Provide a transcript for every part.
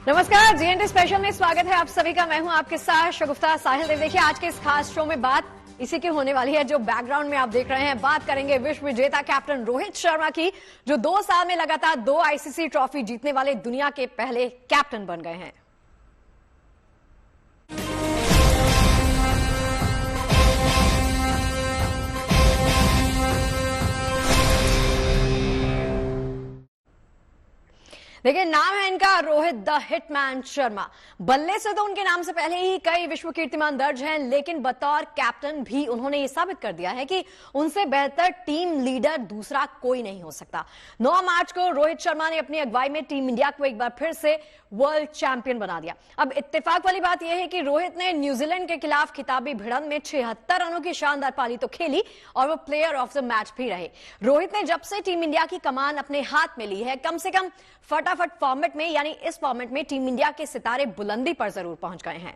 नमस्कार, GNT special में स्वागत है आप सभी का। मैं हूं आपके साथ शगुफ्ता साहिल देव। देखिए, आज के इस खास शो में बात इसी की होने वाली है जो बैकग्राउंड में आप देख रहे हैं। बात करेंगे विश्व विजेता कैप्टन रोहित शर्मा की, जो 2 साल में लगातार 2 आईसीसी ट्रॉफी जीतने वाले दुनिया के पहले कैप्टन बन गए हैं। देखिए, नाम है इनका रोहित द हिटमैन शर्मा। बल्ले से तो उनके नाम से पहले ही कई विश्व कीर्तिमान दर्ज हैं, लेकिन बतौर कैप्टन भी उन्होंने ये साबित कर दिया है कि उनसे बेहतर टीम लीडर दूसरा कोई नहीं हो सकता। 9 मार्च को रोहित शर्मा ने अपनी अगुवाई में टीम इंडिया को एक बार फिर से वर्ल्ड चैंपियन बना दिया। अब इत्तेफाक वाली बात यह है कि रोहित ने न्यूजीलैंड के खिलाफ खिताबी भिड़ंत में 76 रनों की शानदार पारी तो खेली और वो प्लेयर ऑफ द मैच भी रहे। रोहित ने जब से टीम इंडिया की कमान अपने हाथ में ली है, कम से कम फटाफट फॉर्मेट में, यानी इस फॉर्मेट में टीम इंडिया के सितारे बुलंदी पर जरूर पहुंच गए हैं।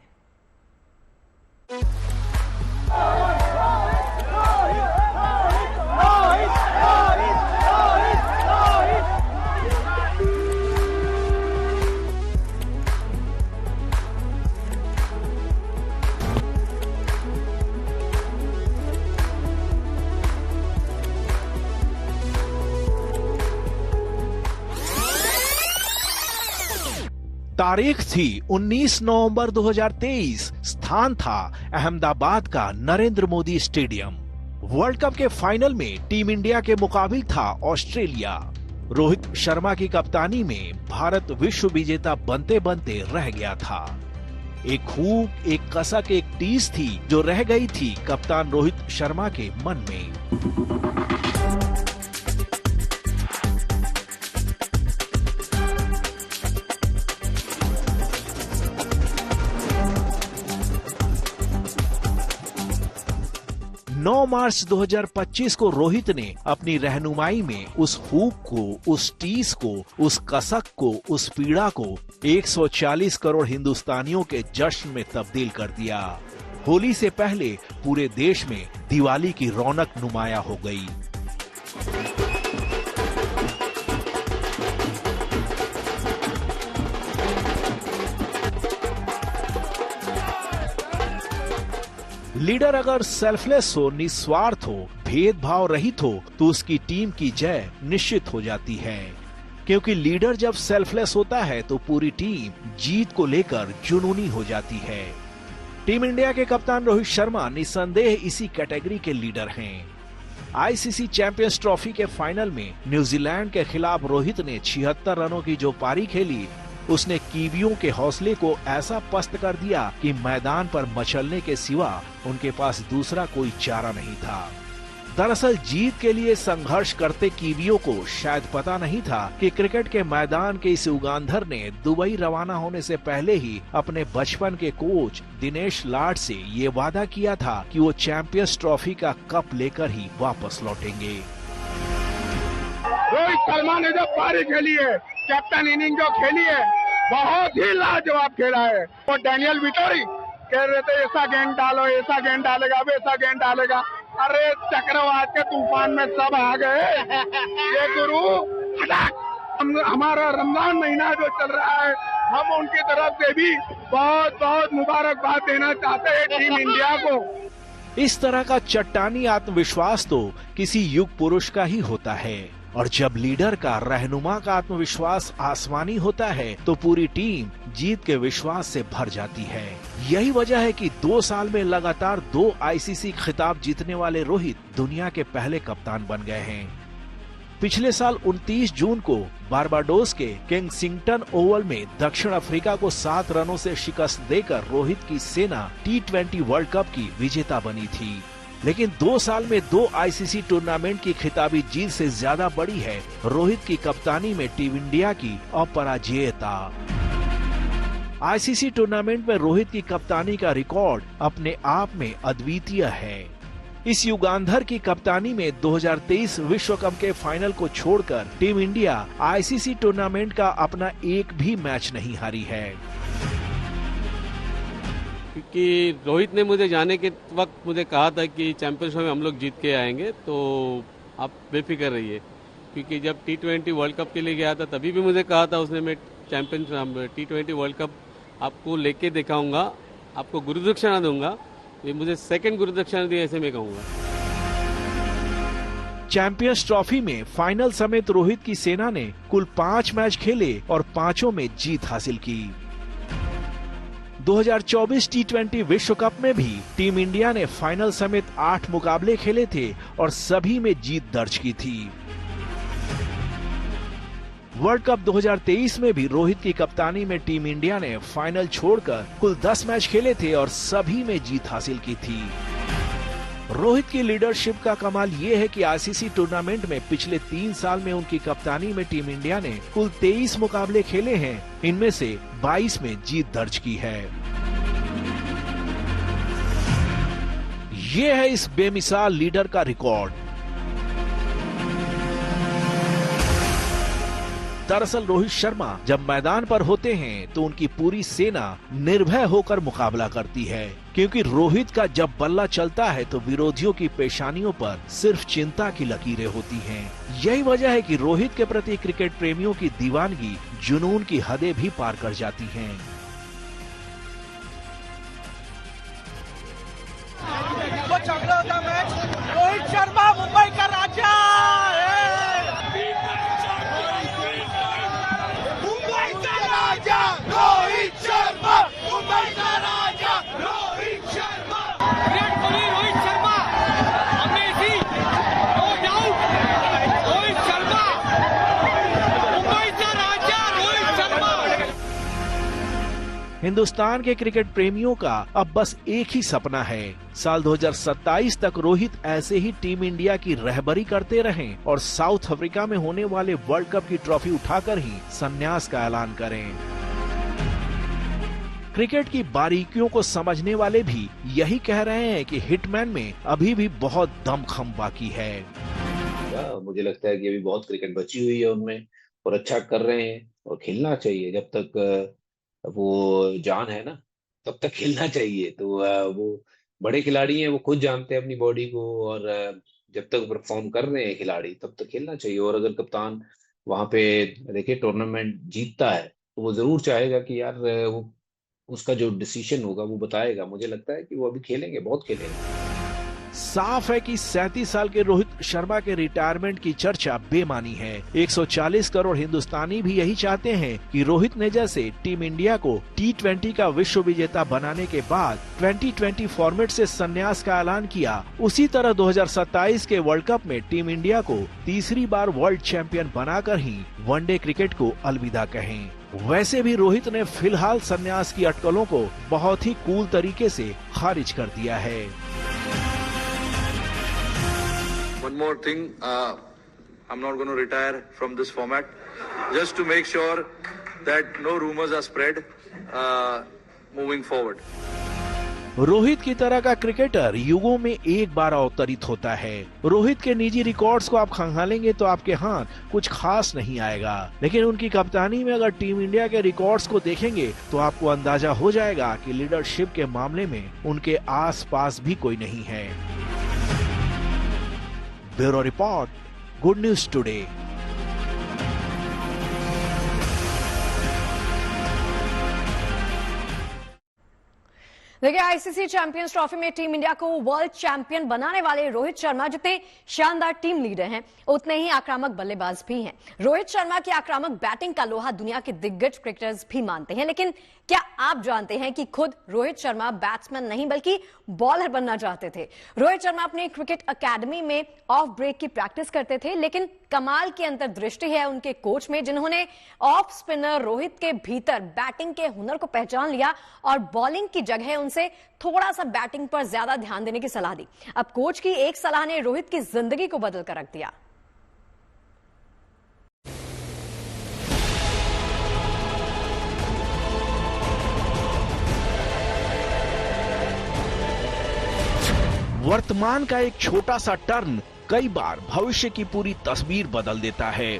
तारीख थी 19 नवंबर 2023। स्थान था अहमदाबाद का Narendra Modi stadium. World cup के फाइनल में टीम इंडिया के मुकाबिल था ऑस्ट्रेलिया। रोहित शर्मा की कप्तानी में भारत विश्व विजेता बनते बनते रह गया था। एक खूब, एक कसक, एक टीस थी जो रह गई थी कप्तान रोहित शर्मा के मन में। मार्च 2025 को रोहित ने अपनी रहनुमाई में उस हुक को, उस टीस को, उस कसक को, उस पीड़ा को 140 करोड़ हिंदुस्तानियों के जश्न में तब्दील कर दिया। होली से पहले पूरे देश में दिवाली की रौनक नुमाया हो गई। लीडर अगर सेल्फलेस हो, निस्वार्थ हो, भेदभाव रहित हो, तो उसकी टीम की जय निश्चित हो जाती है। क्योंकि लीडर जब सेल्फलेस होता है तो पूरी टीम जीत को लेकर जुनूनी हो जाती है। टीम इंडिया के कप्तान रोहित शर्मा निसंदेह इसी कैटेगरी के लीडर हैं। आईसीसी चैंपियंस ट्रॉफी के फाइनल में न्यूजीलैंड के खिलाफ रोहित ने 76 रनों की जो पारी खेली, उसने कीवियों के हौसले को ऐसा पस्त कर दिया कि मैदान पर मचलने के सिवा उनके पास दूसरा कोई चारा नहीं था। दरअसल जीत के लिए संघर्ष करते कीवियों को शायद पता नहीं था कि क्रिकेट के मैदान के इस युगांधर ने दुबई रवाना होने से पहले ही अपने बचपन के कोच दिनेश लाड से ये वादा किया था कि वो चैंपियंस ट्रॉफी का कप लेकर ही वापस लौटेंगे। रोहित शर्मा ने जो पारी खेली है, कैप्टन इनिंग जो खेली है, बहुत ही लाजवाब खेला है। वो डैनियल विटोरी कह रहे थे ऐसा गेंद डालो, ऐसा गेंद डालेगा, वैसा गेंद डालेगा। अरे चक्रवात के तूफान में सब आ गए। ये गुरु हमारा रमजान महीना जो चल रहा है, हम उनकी तरफ से भी बहुत बहुत मुबारकबाद देना चाहते हैं टीम इंडिया को। इस तरह का चट्टानी आत्मविश्वास तो किसी युग पुरुष का ही होता है, और जब लीडर का, रहनुमा का आत्मविश्वास आसमानी होता है तो पूरी टीम जीत के विश्वास से भर जाती है। यही वजह है कि 2 साल में लगातार 2 आईसीसी खिताब जीतने वाले रोहित दुनिया के पहले कप्तान बन गए हैं। पिछले साल 29 जून को बारबाडोस के केंगसिंगटन ओवल में दक्षिण अफ्रीका को 7 रनों से शिकस्त देकर रोहित की सेना T20 वर्ल्ड कप की विजेता बनी थी। लेकिन 2 साल में 2 आईसीसी टूर्नामेंट की खिताबी जीत से ज्यादा बड़ी है रोहित की कप्तानी में टीम इंडिया की अपराजेयता। आईसीसी टूर्नामेंट में रोहित की कप्तानी का रिकॉर्ड अपने आप में अद्वितीय है। इस युगांधर की कप्तानी में 2023 विश्व कप के फाइनल को छोड़कर टीम इंडिया आईसीसी टूर्नामेंट का अपना एक भी मैच नहीं हारी है। क्योंकि रोहित ने मुझे जाने के वक्त मुझे कहा था कि चैंपियंस में हम लोग जीत के आएंगे, तो आप बेफिक्र रहिए। क्योंकि जब T20 वर्ल्ड कप के लिए गया था तभी भी मुझे कहा था उसने, मैं चैंपियन T20 वर्ल्ड कप आपको लेके दिखाऊंगा, आपको गुरुदक्षिणा दूंगा। ये मुझे सेकंड गुरुदक्षिणा दी, ऐसे मैं कहूँगा। चैंपियंस ट्रॉफी में फाइनल समेत रोहित की सेना ने कुल 5 मैच खेले और 5 में जीत हासिल की। 2024 T20 विश्व कप में भी टीम इंडिया ने फाइनल समेत 8 मुकाबले खेले थे और सभी में जीत दर्ज की थी। वर्ल्ड कप 2023 में भी रोहित की कप्तानी में टीम इंडिया ने फाइनल छोड़कर कुल 10 मैच खेले थे और सभी में जीत हासिल की थी। रोहित की लीडरशिप का कमाल ये है कि आईसीसी टूर्नामेंट में पिछले 3 साल में उनकी कप्तानी में टीम इंडिया ने कुल 23 मुकाबले खेले हैं, इनमें से 22 में जीत दर्ज की है। ये है इस बेमिसाल लीडर का रिकॉर्ड। दरअसल रोहित शर्मा जब मैदान पर होते हैं तो उनकी पूरी सेना निर्भय होकर मुकाबला करती है, क्योंकि रोहित का जब बल्ला चलता है तो विरोधियों की पेशानियों पर सिर्फ चिंता की लकीरें होती हैं। यही वजह है कि रोहित के प्रति क्रिकेट प्रेमियों की दीवानगी जुनून की हदें भी पार कर जाती हैं। रोहित शर्मा मुंबई का राजा रोहित शर्मा, मुंबई का राजा Rohit Sharma. Virat Kohli, Rohit Sharma, amazing, no doubt, Rohit Sharma, Mumbai का राजा रोहित शर्मा। हिंदुस्तान के क्रिकेट प्रेमियों का अब बस एक ही सपना है, साल 2027 तक रोहित ऐसे ही टीम इंडिया की रहबरी करते रहें और साउथ अफ्रीका में होने वाले वर्ल्ड कप की ट्रॉफी उठाकर ही संन्यास का ऐलान करें। क्रिकेट की बारीकियों को समझने वाले भी यही कह रहे हैं कि हिटमैन में अभी भी बहुत दमखम बाकी है। मुझे लगता है कि अभी बहुत क्रिकेट बची हुई है उनमें और अच्छा कर रहे हैं और खेलना चाहिए। जब तक वो जान है ना तब तक खेलना चाहिए। तो वो बड़े खिलाड़ी हैं, वो खुद जानते हैं अपनी बॉडी को, और जब तक परफॉर्म कर रहे हैं खिलाड़ी तब तक खेलना चाहिए। और अगर कप्तान वहां पे देखिए टूर्नामेंट जीतता है तो वो जरूर चाहेगा कि यार वो उसका जो डिसीजन होगा वो बताएगा। मुझे लगता है कि वो अभी खेलेंगे, बहुत खेलेंगे। साफ है कि 37 साल के रोहित शर्मा के रिटायरमेंट की चर्चा बेमानी है। 140 करोड़ हिंदुस्तानी भी यही चाहते हैं कि रोहित ने जैसे टीम इंडिया को T20 का विश्व विजेता बनाने के बाद 2020 फॉर्मेट से संन्यास का ऐलान किया, उसी तरह 2027 के वर्ल्ड कप में टीम इंडिया को तीसरी बार वर्ल्ड चैंपियन बनाकर ही वनडे क्रिकेट को अलविदा कहें। वैसे भी रोहित ने फिलहाल संन्यास की अटकलों को बहुत ही कूल तरीके से खारिज कर दिया है। One more thing, I'm not going to retire from this format, just to make sure that no rumors are spread moving forward. Rohit की तरह का क्रिकेटर युगों में एक बार अवतरित होता है। रोहित के निजी रिकॉर्ड्स को आप खंगालेंगे तो आपके हाथ कुछ खास नहीं आएगा, लेकिन उनकी कप्तानी में अगर टीम इंडिया के रिकॉर्ड्स को देखेंगे तो आपको अंदाजा हो जाएगा कि लीडरशिप के मामले में उनके आसपास भी कोई नहीं है। Bureau report, good news today. देखिए, आईसीसी चैंपियंस ट्रॉफी में टीम इंडिया को वर्ल्ड चैंपियन बनाने वाले रोहित शर्मा जितने शानदार टीम लीडर हैं, उतने ही आक्रामक बल्लेबाज भी हैं। रोहित शर्मा की आक्रामक बैटिंग का लोहा दुनिया के दिग्गज क्रिकेटर्स भी मानते हैं, लेकिन क्या आप जानते हैं कि खुद रोहित शर्मा बैट्समैन नहीं बल्कि बॉलर बनना चाहते थे। रोहित शर्मा अपनी क्रिकेट अकेडमी में ऑफ ब्रेक की प्रैक्टिस करते थे, लेकिन कमाल की अंतर्दृष्टि है उनके कोच में, जिन्होंने ऑफ स्पिनर रोहित के भीतर बैटिंग के हुनर को पहचान लिया और बॉलिंग की जगह उनसे थोड़ा सा बैटिंग पर ज्यादा ध्यान देने की सलाह दी। अब कोच की एक सलाह ने रोहित की जिंदगी को बदल कर रख दिया। वर्तमान का एक छोटा सा टर्न कई बार भविष्य की पूरी तस्वीर बदल देता है।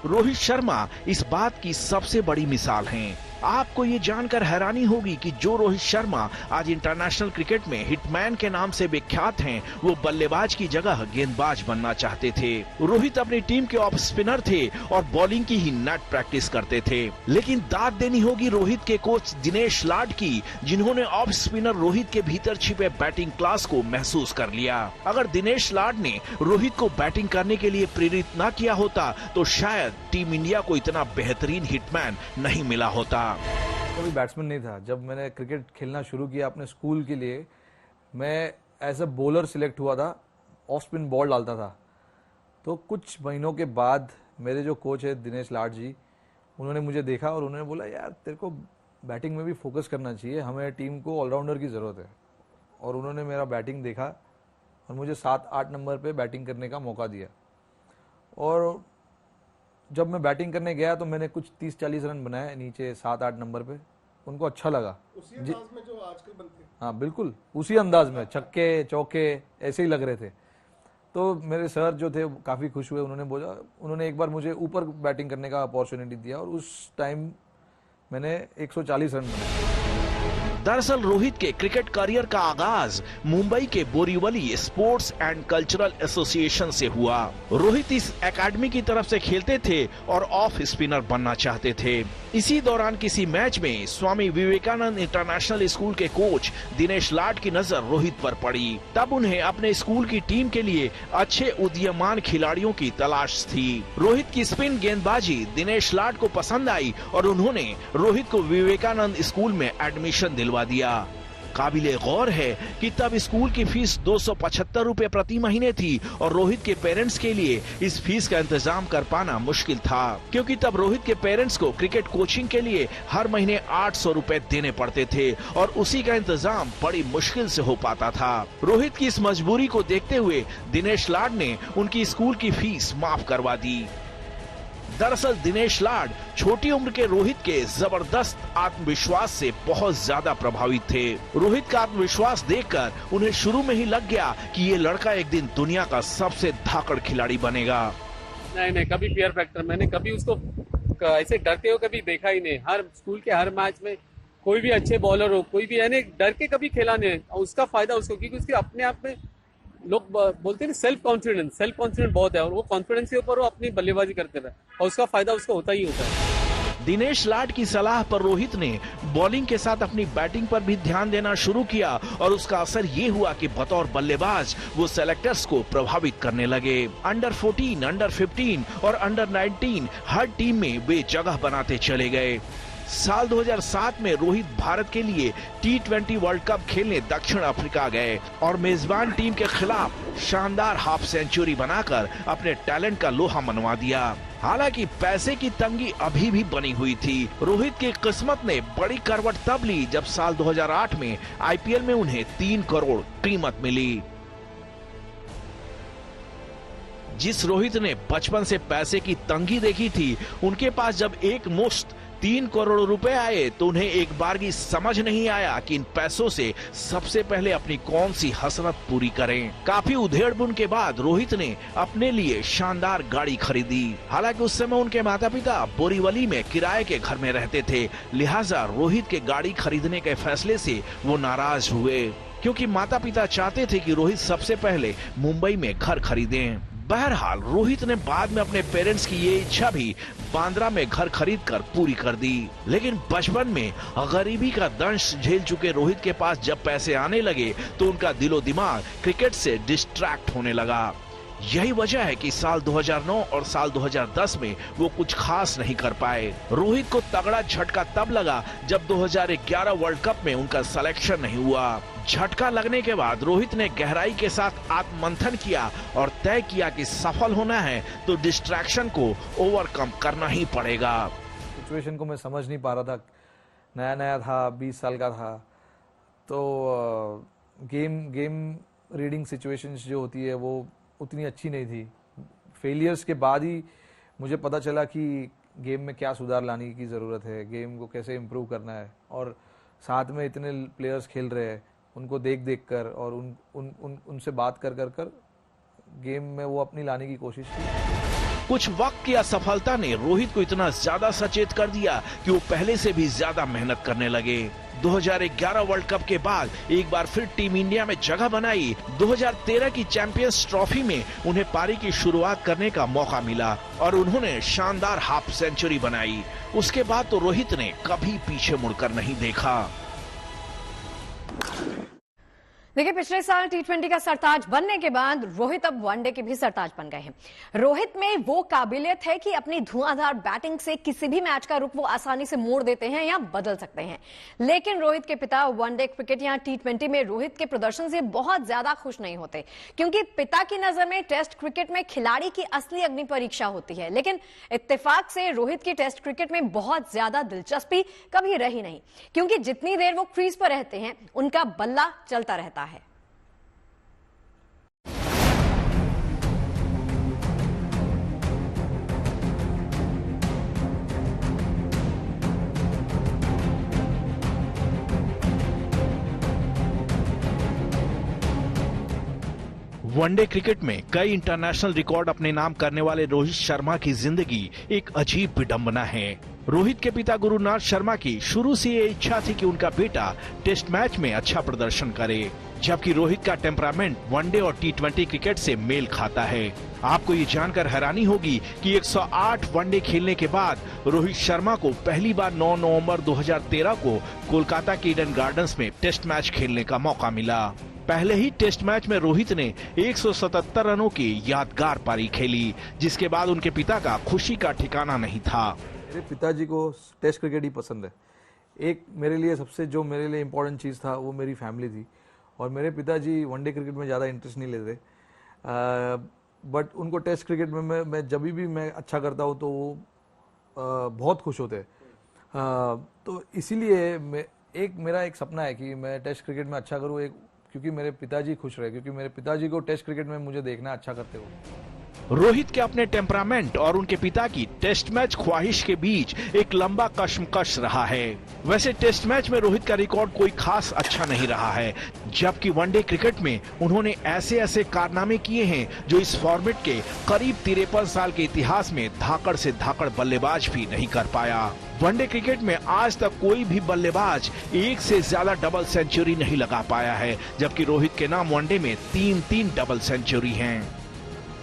रोहित शर्मा इस बात की सबसे बड़ी मिसाल हैं। आपको ये जानकर हैरानी होगी कि जो रोहित शर्मा आज इंटरनेशनल क्रिकेट में हिटमैन के नाम से विख्यात हैं, वो बल्लेबाज की जगह गेंदबाज बनना चाहते थे। रोहित अपनी टीम के ऑफ स्पिनर थे और बॉलिंग की ही नेट प्रैक्टिस करते थे। लेकिन दाद देनी होगी रोहित के कोच दिनेश लाड की, जिन्होंने ऑफ स्पिनर रोहित के भीतर छिपे बैटिंग क्लास को महसूस कर लिया। अगर दिनेश लाड ने रोहित को बैटिंग करने के लिए प्रेरित न किया होता तो शायद टीम इंडिया को इतना बेहतरीन हिटमैन नहीं मिला होता। कभी बैट्समैन नहीं था। जब मैंने क्रिकेट खेलना शुरू किया अपने स्कूल के लिए, मैं एज अ बॉलर सिलेक्ट हुआ था, ऑफ स्पिन बॉल डालता था। तो कुछ महीनों के बाद मेरे जो कोच है दिनेश लाड जी, उन्होंने मुझे देखा और उन्होंने बोला यार तेरे को बैटिंग में भी फोकस करना चाहिए, हमें टीम को ऑलराउंडर की ज़रूरत है। और उन्होंने मेरा बैटिंग देखा और मुझे 7-8 नंबर पे बैटिंग करने का मौका दिया। और जब मैं बैटिंग करने गया तो मैंने कुछ 30-40 रन बनाए नीचे 7-8 नंबर पे। उनको अच्छा लगा। उसी अंदाज में जो आजकल बनते हैं। हाँ बिल्कुल उसी अंदाज में, छक्के चौके ऐसे ही लग रहे थे। तो मेरे सर जो थे काफ़ी खुश हुए। उन्होंने एक बार मुझे ऊपर बैटिंग करने का अपॉर्चुनिटी दिया और उस टाइम मैंने 140 रन बनाए। दरअसल रोहित के क्रिकेट करियर का आगाज मुंबई के Borivali sports and cultural association से हुआ। रोहित इस एकेडमी की तरफ से खेलते थे और ऑफ स्पिनर बनना चाहते थे। इसी दौरान किसी मैच में स्वामी विवेकानंद इंटरनेशनल स्कूल के कोच दिनेश लाड की नजर रोहित पर पड़ी। तब उन्हें अपने स्कूल की टीम के लिए अच्छे उदीयमान खिलाड़ियों की तलाश थी। रोहित की स्पिन गेंदबाजी दिनेश लाड को पसंद आई और उन्होंने रोहित को विवेकानंद स्कूल में एडमिशन दिलवा दिया। काबिले गौर है कि तब स्कूल की फीस 275 रुपए प्रति महीने थी और रोहित के पेरेंट्स के लिए इस फीस का इंतजाम कर पाना मुश्किल था, क्योंकि तब रोहित के पेरेंट्स को क्रिकेट कोचिंग के लिए हर महीने 800 रुपए देने पड़ते थे और उसी का इंतजाम बड़ी मुश्किल से हो पाता था। रोहित की इस मजबूरी को देखते हुए दिनेश लाड ने उनकी स्कूल की फीस माफ करवा दी। दरअसल दिनेश लाड छोटी उम्र के रोहित के जबरदस्त आत्मविश्वास से बहुत ज्यादा प्रभावित थे। रोहित का आत्मविश्वास देखकर उन्हें शुरू में ही लग गया कि ये लड़का एक दिन दुनिया का सबसे धाकड़ खिलाड़ी बनेगा। नहीं, कभी फियर फैक्टर मैंने कभी उसको ऐसे डरते हुए कभी देखा ही नहीं। हर स्कूल के हर मैच में कोई भी अच्छे बॉलर हो, कोई भी यानी डर के कभी खेला नहीं। उसका फायदा उसको, क्योंकि उसके अपने आप में लोग बोलते हैं सेल्फ कॉन्फिडेंस बहुत है और वो कॉन्फिडेंस के ऊपर वो अपनी बल्लेबाजी करते रहे और उसका फायदा उसको होता ही होता है। दिनेश लाड की सलाह पर रोहित ने बॉलिंग के साथ अपनी बैटिंग पर भी ध्यान देना शुरू किया और उसका असर ये हुआ कि बतौर बल्लेबाज वो सेलेक्टर्स को प्रभावित करने लगे। अंडर 14, अंडर 15 और अंडर 19 हर टीम में वे जगह बनाते चले गए। साल 2007 में रोहित भारत के लिए T20 वर्ल्ड कप खेलने दक्षिण अफ्रीका गए और मेजबान टीम के खिलाफ शानदार हाफ सेंचुरी बनाकर अपने टैलेंट का लोहा मनवा दिया। हालांकि पैसे की तंगी अभी भी बनी हुई थी। रोहित की किस्मत ने बड़ी करवट तब ली जब साल 2008 में IPL में उन्हें 3 करोड़ कीमत मिली। जिस रोहित ने बचपन से पैसे की तंगी देखी थी, उनके पास जब एक मुश्त 3 करोड़ रुपए आए तो उन्हें एक बार भी समझ नहीं आया कि इन पैसों से सबसे पहले अपनी कौन सी हसरत पूरी करें। काफी उधेड़-बुन के बाद रोहित ने अपने लिए शानदार गाड़ी खरीदी। हालांकि उस समय उनके माता पिता बोरीवली में किराए के घर में रहते थे, लिहाजा रोहित के गाड़ी खरीदने के फैसले से वो नाराज हुए, क्योंकि माता पिता चाहते थे कि रोहित सबसे पहले मुंबई में घर खरीदें। बहरहाल रोहित ने बाद में अपने पेरेंट्स की ये इच्छा भी बांद्रा में घर खरीद कर पूरी कर दी। लेकिन बचपन में गरीबी का दंश झेल चुके रोहित के पास जब पैसे आने लगे तो उनका दिलो दिमाग क्रिकेट से डिस्ट्रैक्ट होने लगा। यही वजह है कि साल 2009 और साल 2010 में वो कुछ खास नहीं कर पाए। रोहित को तगड़ा झटका तब लगा जब 2011 वर्ल्ड कप में उनका सिलेक्शन नहीं हुआ। झटका लगने के बाद रोहित ने गहराई के साथ आत्ममंथन किया और तय किया कि सफल होना है तो डिस्ट्रैक्शन को ओवरकम करना ही पड़ेगा। सिचुएशन को मैं समझ नहीं पा रहा था, नया था, 20 साल का था, तो गेम रीडिंग सिचुएशंस जो होती है वो उतनी अच्छी नहीं थी। फेलियर्स के बाद ही मुझे पता चला कि गेम में क्या सुधार लाने की ज़रूरत है, गेम को कैसे इम्प्रूव करना है। और साथ में इतने प्लेयर्स खेल रहे हैं, उनको देख कर और उनसे बात कर गेम में वो अपनी लाने की कोशिश की। कुछ वक्त की असफलता ने रोहित को इतना ज्यादा सचेत कर दिया कि वो पहले से भी ज्यादा मेहनत करने लगे। 2011 वर्ल्ड कप के बाद एक बार फिर टीम इंडिया में जगह बनाई। 2013 की चैंपियंस ट्रॉफी में उन्हें पारी की शुरुआत करने का मौका मिला और उन्होंने शानदार हाफ सेंचुरी बनाई। उसके बाद तो रोहित ने कभी पीछे मुड़कर नहीं देखा। देखिए, पिछले साल टी20 का सरताज बनने के बाद रोहित अब वनडे के भी सरताज बन गए हैं। रोहित में वो काबिलियत है कि अपनी धुआंधार बैटिंग से किसी भी मैच का रुख वो आसानी से मोड़ देते हैं या बदल सकते हैं। लेकिन रोहित के पिता वनडे क्रिकेट या टी20 में रोहित के प्रदर्शन से बहुत ज्यादा खुश नहीं होते, क्योंकि पिता की नजर में टेस्ट क्रिकेट में खिलाड़ी की असली अग्नि परीक्षा होती है। लेकिन इत्तेफाक से रोहित की टेस्ट क्रिकेट में बहुत ज्यादा दिलचस्पी कभी रही नहीं, क्योंकि जितनी देर वो क्रीज पर रहते हैं उनका बल्ला चलता रहता है। वनडे क्रिकेट में कई इंटरनेशनल रिकॉर्ड अपने नाम करने वाले रोहित शर्मा की जिंदगी एक अजीब विडंबना है। रोहित के पिता गुरुनाथ शर्मा की शुरू से ये इच्छा थी कि उनका बेटा टेस्ट मैच में अच्छा प्रदर्शन करे, जबकि रोहित का टेम्परामेंट वनडे और टी20 क्रिकेट से मेल खाता है। आपको ये जानकर हैरानी होगी कि 108 वनडे खेलने के बाद रोहित शर्मा को पहली बार 9 नवंबर 2013 को कोलकाता के ईडन गार्डन्स में टेस्ट मैच खेलने का मौका मिला। पहले ही टेस्ट मैच में रोहित ने 177 रनों की यादगार पारी खेली, जिसके बाद उनके पिता का खुशी का ठिकाना नहीं था। मेरे पिताजी को टेस्ट क्रिकेट ही पसंद है। एक मेरे लिए सबसे जो मेरे लिए इम्पोर्टेंट चीज़ था वो मेरी फैमिली थी, और मेरे पिताजी वनडे क्रिकेट में ज़्यादा इंटरेस्ट नहीं लेते, बट उनको टेस्ट क्रिकेट में मैं जब भी मैं अच्छा करता हूँ तो वो बहुत खुश होते हैं। तो इसीलिए मेरा एक सपना है कि मैं टेस्ट क्रिकेट में अच्छा करूँ, क्योंकि मेरे पिताजी खुश रहे, क्योंकि मेरे पिताजी को टेस्ट क्रिकेट में मुझे देखना अच्छा करते हो। रोहित के अपने टेम्परामेंट और उनके पिता की टेस्ट मैच ख्वाहिश के बीच एक लंबा कश्मकश रहा है। वैसे टेस्ट मैच में रोहित का रिकॉर्ड कोई खास अच्छा नहीं रहा है, जबकि वनडे क्रिकेट में उन्होंने ऐसे ऐसे कारनामे किए हैं जो इस फॉर्मेट के करीब 53 साल के इतिहास में धाकड़ से धाकड़ बल्लेबाज भी नहीं कर पाया। वनडे क्रिकेट में आज तक कोई भी बल्लेबाज एक से ज्यादा डबल सेंचुरी नहीं लगा पाया है, जबकि रोहित के नाम वनडे में 3 डबल सेंचुरी हैं।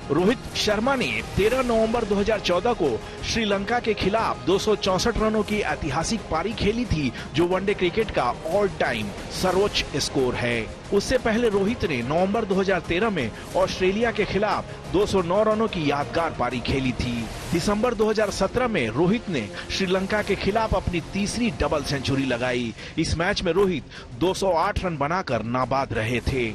रोहित शर्मा ने 13 नवंबर 2014 को श्रीलंका के खिलाफ 264 रनों की ऐतिहासिक पारी खेली थी, जो वनडे क्रिकेट का ऑल टाइम सर्वोच्च स्कोर है। उससे पहले रोहित ने नवंबर 2013 में ऑस्ट्रेलिया के खिलाफ 209 रनों की यादगार पारी खेली थी। दिसंबर 2017 में रोहित ने श्रीलंका के खिलाफ अपनी तीसरी डबल सेंचुरी लगाई। इस मैच में रोहित 208 रन बनाकर नाबाद रहे थे।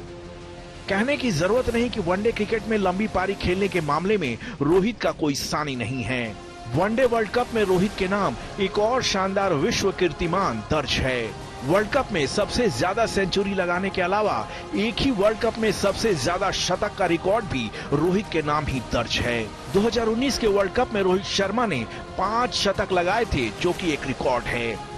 कहने की जरूरत नहीं कि वनडे क्रिकेट में लंबी पारी खेलने के मामले में रोहित का कोई सानी नहीं है। वनडे वर्ल्ड कप में रोहित के नाम एक और शानदार विश्व कीर्तिमान दर्ज है। वर्ल्ड कप में सबसे ज्यादा सेंचुरी लगाने के अलावा एक ही वर्ल्ड कप में सबसे ज्यादा शतक का रिकॉर्ड भी रोहित के नाम ही दर्ज है। 2019 के वर्ल्ड कप में रोहित शर्मा ने 5 शतक लगाए थे, जो कि एक रिकॉर्ड है।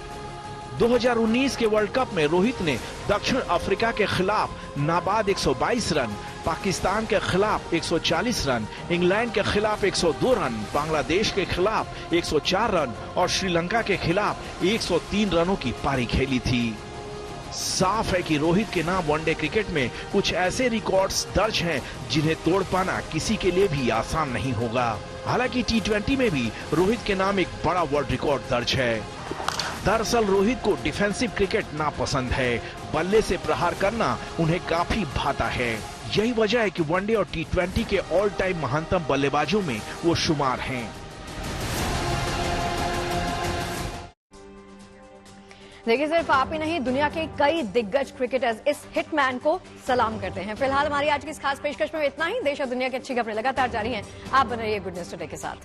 2019 के वर्ल्ड कप में रोहित ने दक्षिण अफ्रीका के खिलाफ नाबाद 122 रन, पाकिस्तान के खिलाफ 140 रन, इंग्लैंड के खिलाफ 102 रन, बांग्लादेश के खिलाफ 104 रन और श्रीलंका के खिलाफ 103 रनों की पारी खेली थी। साफ है कि रोहित के नाम वनडे क्रिकेट में कुछ ऐसे रिकॉर्ड्स दर्ज हैं जिन्हें तोड़ पाना किसी के लिए भी आसान नहीं होगा। हालांकि टी20 में भी रोहित के नाम एक बड़ा वर्ल्ड रिकॉर्ड दर्ज है। दरअसल रोहित को डिफेंसिव क्रिकेट नापसंद है, बल्ले से प्रहार करना उन्हें काफी भाता है। यही वजह है कि वनडे और टी20 के ऑल टाइम महानतम बल्लेबाजों में वो शुमार हैं। देखिए, सिर्फ आप ही नहीं, दुनिया के कई दिग्गज क्रिकेटर्स इस हिटमैन को सलाम करते हैं। फिलहाल हमारी आज की इस खास पेशकश में इतना ही। देश और दुनिया की अच्छी खबरें लगातार जारी हैं। आप बने रहिए गुड न्यूज टुडे के साथ।